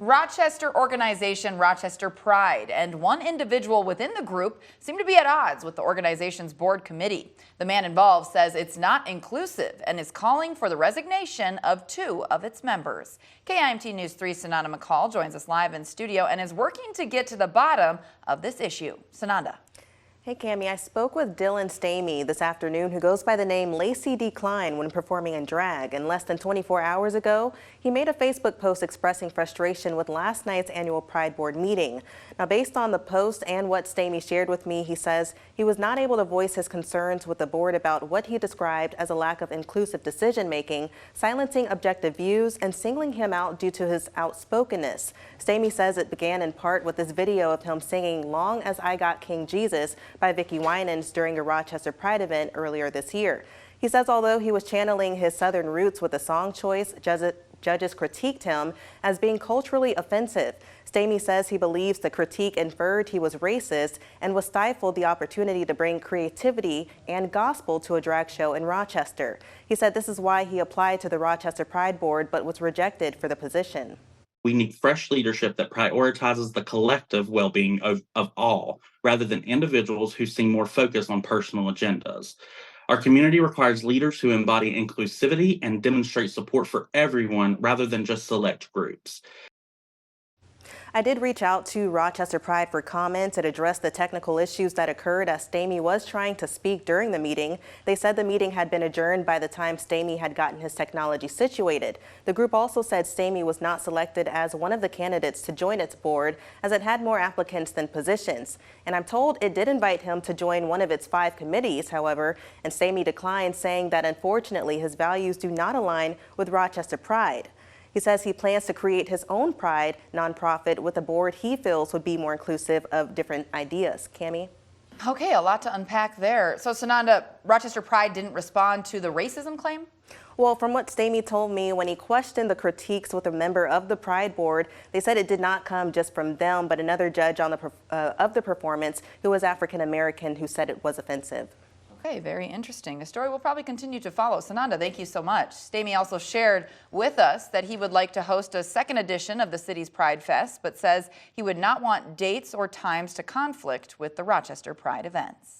Rochester organization Rochester Pride, and one individual within the group seemed to be at odds with the organization's board committee. The man involved says it's not inclusive and is calling for the resignation of 2 of its members. KIMT News 3's Sananda McCall joins us live in studio and is working to get to the bottom of this issue. Sananda. Hey Cami, I spoke with Dylan Stamey this afternoon, who goes by the name Lacey Decline when performing in drag. And less than 24 hours ago, he made a Facebook post expressing frustration with last night's annual Pride Board meeting. Now, based on the post and what Stamey shared with me, he says he was not able to voice his concerns with the board about what he described as a lack of inclusive decision-making, silencing objective views, and singling him out due to his outspokenness. Stamey says it began in part with this video of him singing "Long as I Got King Jesus" by Vicki Winans during a Rochester Pride event earlier this year. He says although he was channeling his Southern roots with the song choice, judges critiqued him as being culturally offensive. Stamey says he believes the critique inferred he was racist and was stifled the opportunity to bring creativity and gospel to a drag show in Rochester. He said this is why he applied to the Rochester Pride Board but was rejected for the position. We need fresh leadership that prioritizes the collective well-being of all, rather than individuals who seem more focused on personal agendas. Our community requires leaders who embody inclusivity and demonstrate support for everyone rather than just select groups. I did reach out to Rochester Pride for comments and address the technical issues that occurred as Stamey was trying to speak during the meeting. They said the meeting had been adjourned by the time Stamey had gotten his technology situated. The group also said Stamey was not selected as one of the candidates to join its board as it had more applicants than positions. And I'm told it did invite him to join one of its 5 committees, however, and Stamey declined, saying that unfortunately his values do not align with Rochester Pride. He says he plans to create his own Pride nonprofit with a board he feels would be more inclusive of different ideas. Cami? Okay, a lot to unpack there. So Sananda, Rochester Pride didn't respond to the racism claim? Well, from what Stamey told me, when he questioned the critiques with a member of the Pride Board, they said it did not come just from them, but another judge on of the performance who was African American who said it was offensive. Okay, very interesting. A story we'll probably continue to follow. Sananda, thank you so much. Stamey also shared with us that he would like to host a second edition of the city's Pride Fest, but says he would not want dates or times to conflict with the Rochester Pride events.